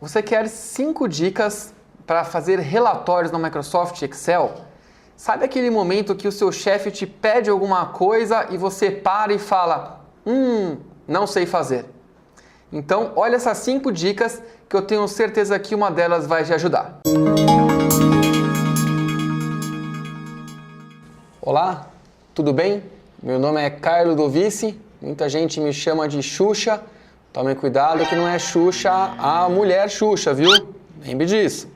Você quer 5 dicas para fazer relatórios na Microsoft Excel? Sabe aquele momento que o seu chefe te pede alguma coisa e você para e fala, não sei fazer. Então, olha essas 5 dicas que eu tenho certeza que uma delas vai te ajudar. Olá, tudo bem? Meu nome é Caio Ludovici, muita gente me chama de Xuxa. Tome cuidado que não é Xuxa a mulher Xuxa, viu? Lembre disso.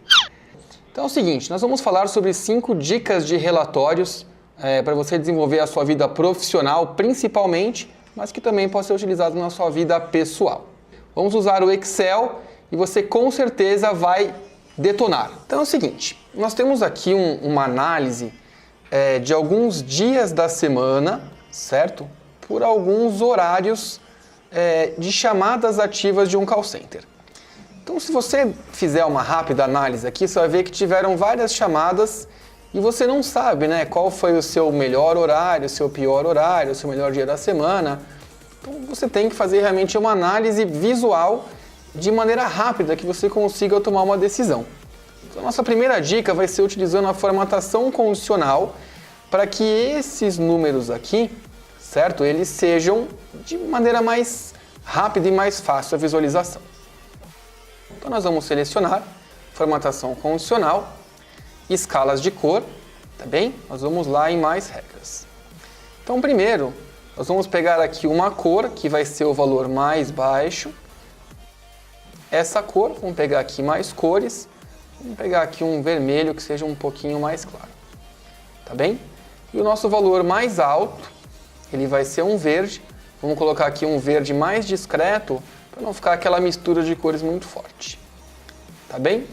Então é o seguinte, nós vamos falar sobre 5 dicas de relatórios para você desenvolver a sua vida profissional principalmente, mas que também pode ser utilizado na sua vida pessoal. Vamos usar o Excel e você com certeza vai detonar. Então é o seguinte, nós temos aqui uma análise de alguns dias da semana, certo? Por alguns horários de chamadas ativas de um call center. Então, se você fizer uma rápida análise aqui, você vai ver que tiveram várias chamadas e você não sabe, né, qual foi o seu melhor horário, o seu pior horário, o seu melhor dia da semana. Então, você tem que fazer realmente uma análise visual de maneira rápida que você consiga tomar uma decisão. Então, a nossa primeira dica vai ser utilizando a formatação condicional para que esses números aqui, certo? Eles sejam de maneira mais rápida e mais fácil a visualização. Então nós vamos selecionar formatação condicional, escalas de cor, tá bem? Nós vamos lá em mais regras. Então primeiro, nós vamos pegar aqui uma cor que vai ser o valor mais baixo. Essa cor, vamos pegar aqui mais cores, vamos pegar aqui um vermelho que seja um pouquinho mais claro, tá bem? E o nosso valor mais alto, ele vai ser um verde. Vamos colocar aqui um verde mais discreto para não ficar aquela mistura de cores muito forte. Tá bem?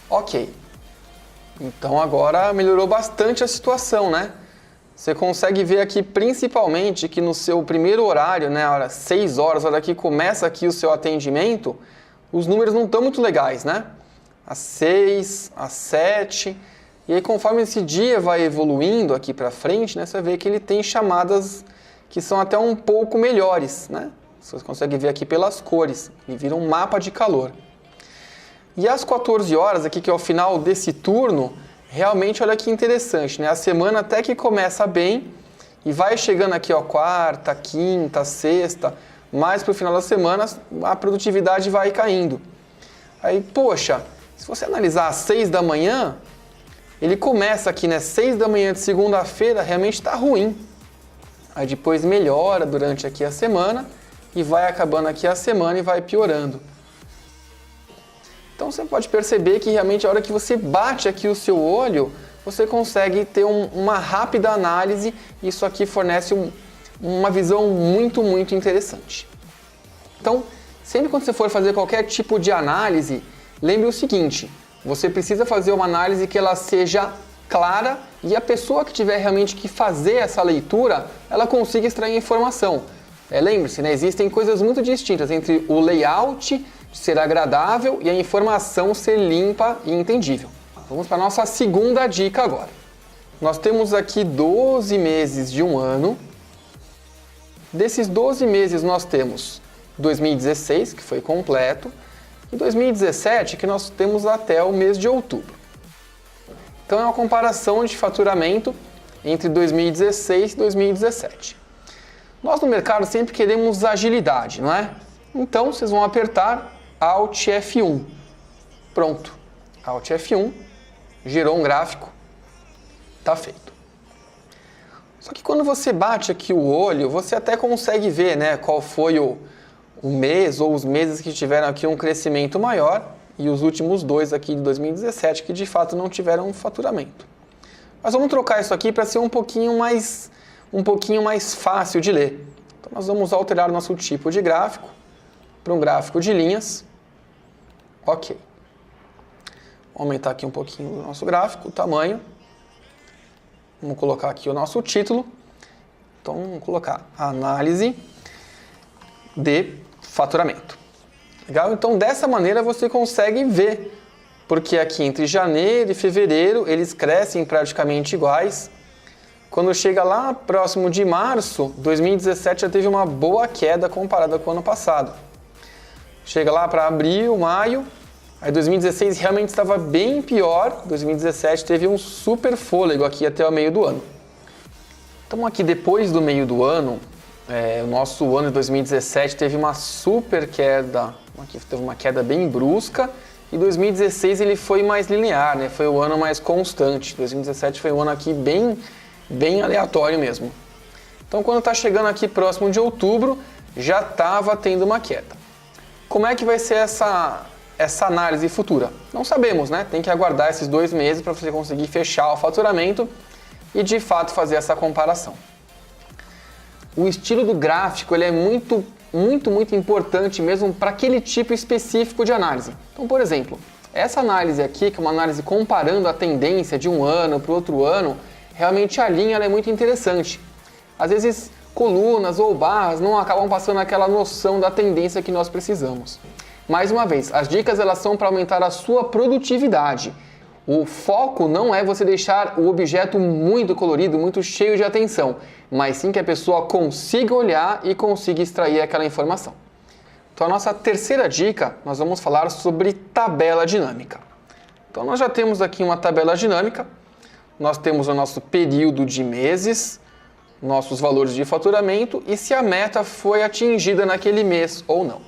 Ok. Então agora melhorou bastante a situação, né? Você consegue ver aqui principalmente que no seu primeiro horário, né, hora 6 horas, a hora que começa aqui o seu atendimento, os números não estão muito legais, né? Às 6, às 7... E aí, conforme esse dia vai evoluindo aqui para frente, né, você vê que ele tem chamadas que são até um pouco melhores, né? Você consegue ver aqui pelas cores, ele vira um mapa de calor. E às 14 horas, aqui que é o final desse turno, realmente olha que interessante, né? A semana até que começa bem e vai chegando aqui, ó, quarta, quinta, sexta, mais para o final da semana a produtividade vai caindo. Aí, poxa, se você analisar às 6 da manhã, ele começa aqui, né, 6 da manhã de segunda-feira, realmente está ruim. Aí depois melhora durante aqui a semana e vai acabando aqui a semana e vai piorando. Então você pode perceber que realmente a hora que você bate aqui o seu olho, você consegue ter uma rápida análise e isso aqui fornece uma visão muito, muito interessante. Então, sempre quando você for fazer qualquer tipo de análise, lembre o seguinte, você precisa fazer uma análise que ela seja clara e a pessoa que tiver realmente que fazer essa leitura, ela consiga extrair informação. Lembre-se, né, existem coisas muito distintas entre o layout ser agradável e a informação ser limpa e entendível. Vamos para a nossa segunda dica agora. Nós temos aqui 12 meses de um ano. Desses 12 meses nós temos 2016, que foi completo, e 2017, que nós temos até o mês de outubro. Então é uma comparação de faturamento entre 2016 e 2017. Nós no mercado sempre queremos agilidade, não é? Então vocês vão apertar Alt F1. Pronto. Alt F1, gerou um gráfico, está feito. Só que quando você bate aqui o olho, você até consegue ver, né, qual foi o mês ou os meses que tiveram aqui um crescimento maior e os últimos 2 aqui de 2017 que de fato não tiveram faturamento. Mas vamos trocar isso aqui para ser um pouquinho mais fácil de ler. Então nós vamos alterar o nosso tipo de gráfico para um gráfico de linhas. Ok. Vou aumentar aqui um pouquinho o nosso gráfico, o tamanho. Vamos colocar aqui o nosso título. Então vamos colocar análise de faturamento. Legal? Então, dessa maneira você consegue ver, porque aqui entre janeiro e fevereiro eles crescem praticamente iguais. Quando chega lá próximo de março, 2017 já teve uma boa queda comparada com o ano passado. chega lá para abril, maio, aí 2016 realmente estava bem pior, 2017 teve um super fôlego aqui até o meio do ano. Então aqui depois do meio do ano, o nosso ano de 2017 teve uma super queda, aqui teve uma queda bem brusca, e 2016 ele foi mais linear, né? Foi o ano mais constante. 2017 foi um ano aqui bem aleatório mesmo. Então quando está chegando aqui próximo de outubro, já estava tendo uma queda. Como é que vai ser essa análise futura? Não sabemos, né? Tem que aguardar esses 2 meses para você conseguir fechar o faturamento e de fato fazer essa comparação. O estilo do gráfico ele é muito importante mesmo para aquele tipo específico de análise. Então, por exemplo, essa análise aqui, que é uma análise comparando a tendência de um ano para o outro ano, realmente a linha ela é muito interessante. Às vezes, colunas ou barras não acabam passando aquela noção da tendência que nós precisamos. Mais uma vez, as dicas elas são para aumentar a sua produtividade. O foco não é você deixar o objeto muito colorido, muito cheio de atenção, mas sim que a pessoa consiga olhar e consiga extrair aquela informação. Então a nossa terceira dica, nós vamos falar sobre tabela dinâmica. Então nós já temos aqui uma tabela dinâmica, nós temos o nosso período de meses, nossos valores de faturamento e se a meta foi atingida naquele mês ou não.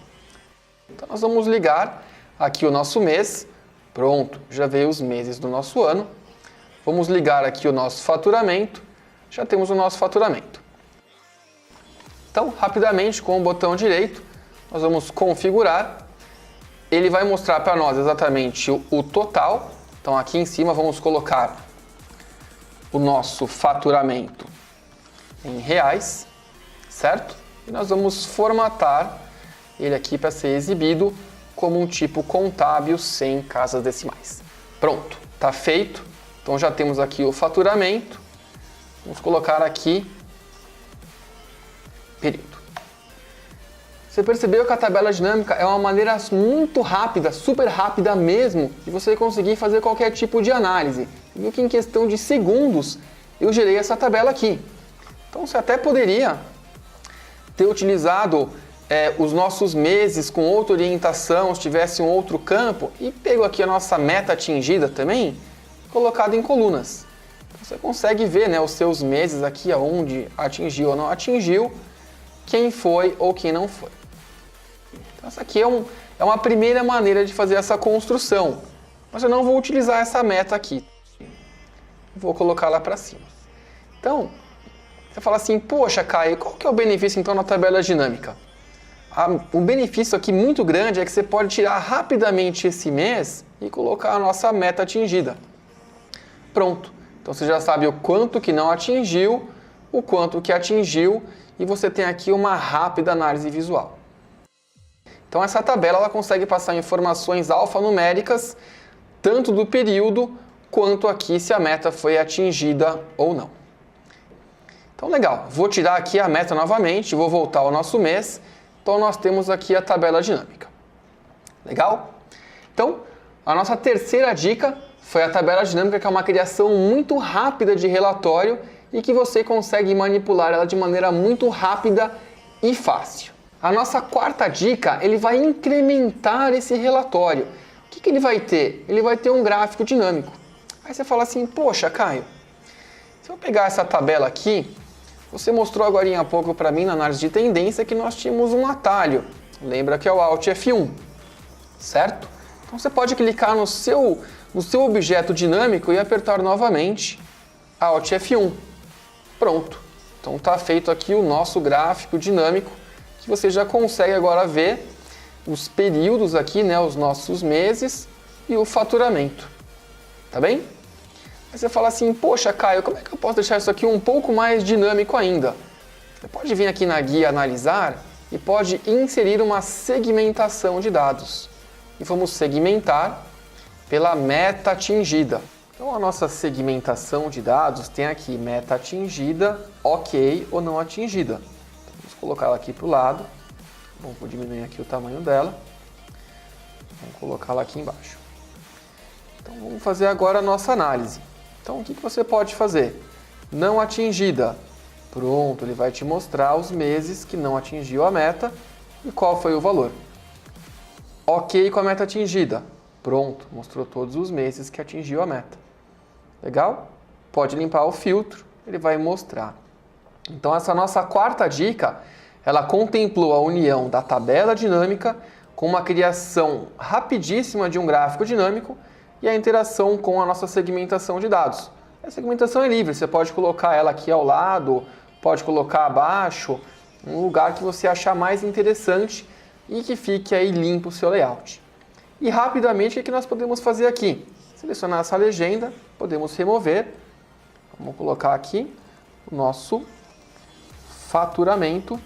Então nós vamos ligar aqui o nosso mês. Pronto, já veio os meses do nosso ano. Vamos ligar aqui o nosso faturamento. Já temos o nosso faturamento. Então, rapidamente, com o botão direito, nós vamos configurar. Ele vai mostrar para nós exatamente o total. Então, aqui em cima, vamos colocar o nosso faturamento em reais, certo? E nós vamos formatar ele aqui para ser exibido como um tipo contábil sem casas decimais. Pronto, está feito. Então já temos aqui o faturamento. Vamos colocar aqui período. Você percebeu que a tabela dinâmica é uma maneira muito rápida, super rápida mesmo, de você conseguir fazer qualquer tipo de análise. Viu que em questão de segundos eu gerei essa tabela aqui. Então você até poderia ter utilizado os nossos meses com outra orientação, se tivesse um outro campo, e pegou aqui a nossa meta atingida também, colocado em colunas. Você consegue ver, né, os seus meses aqui, aonde atingiu ou não atingiu, quem foi ou quem não foi. Então, essa aqui é uma primeira maneira de fazer essa construção, mas eu não vou utilizar essa meta aqui. Vou colocar lá para cima. Então, você fala assim, poxa, Caio, qual que é o benefício então na tabela dinâmica? O benefício aqui muito grande é que você pode tirar rapidamente esse mês e colocar a nossa meta atingida. Pronto. Então você já sabe o quanto que não atingiu, o quanto que atingiu e você tem aqui uma rápida análise visual. Então essa tabela ela consegue passar informações alfanuméricas tanto do período quanto aqui se a meta foi atingida ou não. Então legal, vou tirar aqui a meta novamente, vou voltar ao nosso mês. Então nós temos aqui a tabela dinâmica. Legal? Então, a nossa terceira dica foi a tabela dinâmica, que é uma criação muito rápida de relatório e que você consegue manipular ela de maneira muito rápida e fácil. A nossa quarta dica, ele vai incrementar esse relatório. O que ele vai ter? Ele vai ter um gráfico dinâmico. Aí você fala assim, poxa, Caio, se eu pegar essa tabela aqui, você mostrou agora há pouco para mim na análise de tendência que nós tínhamos um atalho. Lembra que é o Alt F1, certo? Então você pode clicar no seu objeto dinâmico e apertar novamente Alt F1. Pronto. Então está feito aqui o nosso gráfico dinâmico, que você já consegue agora ver os períodos aqui, né, os nossos meses e o faturamento. Tá bem? Aí você fala assim, poxa, Caio, como é que eu posso deixar isso aqui um pouco mais dinâmico ainda? Você pode vir aqui na guia analisar e pode inserir uma segmentação de dados. E vamos segmentar pela meta atingida. Então a nossa segmentação de dados tem aqui meta atingida, ok ou não atingida. Então, vamos colocar ela aqui para o lado. Bom, vou diminuir aqui o tamanho dela. Vamos colocá-la aqui embaixo. Então vamos fazer agora a nossa análise. Então, o que você pode fazer? Não atingida. Pronto, ele vai te mostrar os meses que não atingiu a meta e qual foi o valor. Ok com a meta atingida. Pronto, mostrou todos os meses que atingiu a meta. Legal? Pode limpar o filtro, ele vai mostrar. Então essa nossa quarta dica, ela contemplou a união da tabela dinâmica com uma criação rapidíssima de um gráfico dinâmico e a interação com a nossa segmentação de dados. A segmentação é livre, você pode colocar ela aqui ao lado, pode colocar abaixo, um lugar que você achar mais interessante e que fique aí limpo o seu layout. E rapidamente o que nós podemos fazer aqui? Selecionar essa legenda, podemos remover, vamos colocar aqui o nosso faturamento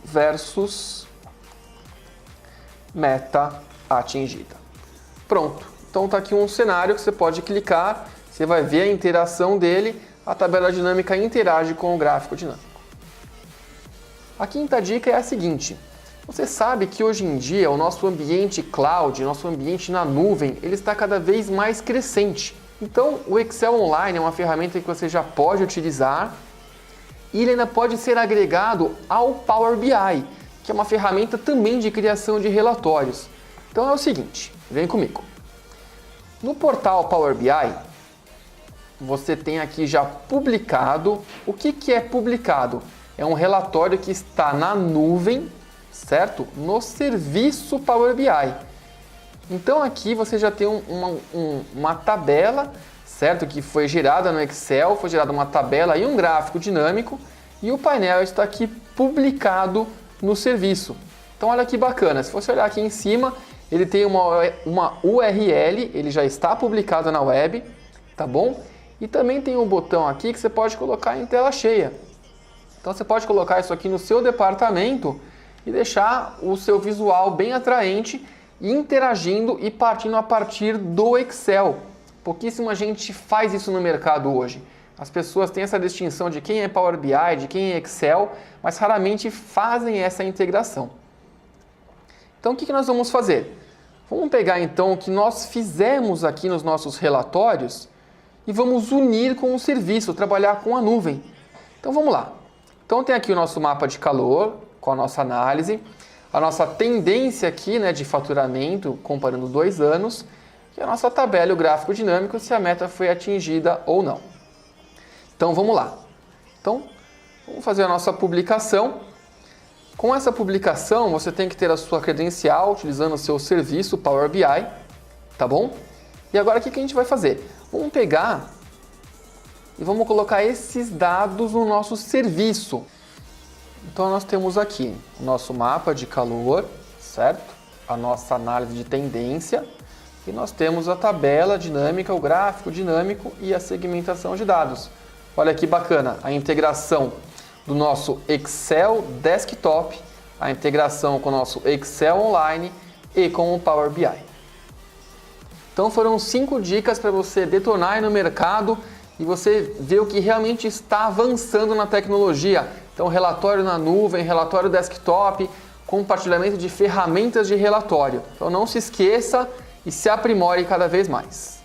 versus meta atingida. Pronto, então está aqui um cenário que você pode clicar, você vai ver a interação dele, a tabela dinâmica interage com o gráfico dinâmico. A quinta dica é a seguinte: você sabe que hoje em dia o nosso ambiente cloud, nosso ambiente na nuvem, ele está cada vez mais crescente. Então o Excel Online é uma ferramenta que você já pode utilizar e ele ainda pode ser agregado ao Power BI, que é uma ferramenta também de criação de relatórios. Então é o seguinte, vem comigo. No portal Power BI, você tem aqui já publicado. O que é publicado? É um relatório que está na nuvem, certo? No serviço Power BI. Então aqui você já tem uma tabela, certo? Que foi gerada no Excel, foi gerada uma tabela e um gráfico dinâmico e o painel está aqui publicado no serviço. Então olha que bacana, se você olhar aqui em cima, ele tem uma URL, ele já está publicado na web, tá bom? E também tem um botão aqui que você pode colocar em tela cheia. Então você pode colocar isso aqui no seu departamento e deixar o seu visual bem atraente, interagindo e partindo a partir do Excel. Pouquíssima gente faz isso no mercado hoje. As pessoas têm essa distinção de quem é Power BI, de quem é Excel, mas raramente fazem essa integração. Então o que nós vamos fazer? Vamos pegar então o que nós fizemos aqui nos nossos relatórios e vamos unir com o serviço, trabalhar com a nuvem. Então vamos lá. Então tem aqui o nosso mapa de calor, com a nossa análise, a nossa tendência aqui, né, de faturamento, comparando 2 anos, e a nossa tabela e o gráfico dinâmico, se a meta foi atingida ou não. Então vamos lá. Então vamos fazer a nossa publicação. Com essa publicação, você tem que ter a sua credencial, utilizando o seu serviço Power BI, tá bom? E agora o que a gente vai fazer? Vamos pegar e vamos colocar esses dados no nosso serviço. Então nós temos aqui o nosso mapa de calor, certo? A nossa análise de tendência e nós temos a tabela dinâmica, o gráfico dinâmico e a segmentação de dados. Olha que bacana, a integração do nosso Excel Desktop, a integração com o nosso Excel Online e com o Power BI. Então foram 5 dicas para você detonar aí no mercado e você ver o que realmente está avançando na tecnologia. Então relatório na nuvem, relatório desktop, compartilhamento de ferramentas de relatório. Então não se esqueça e se aprimore cada vez mais.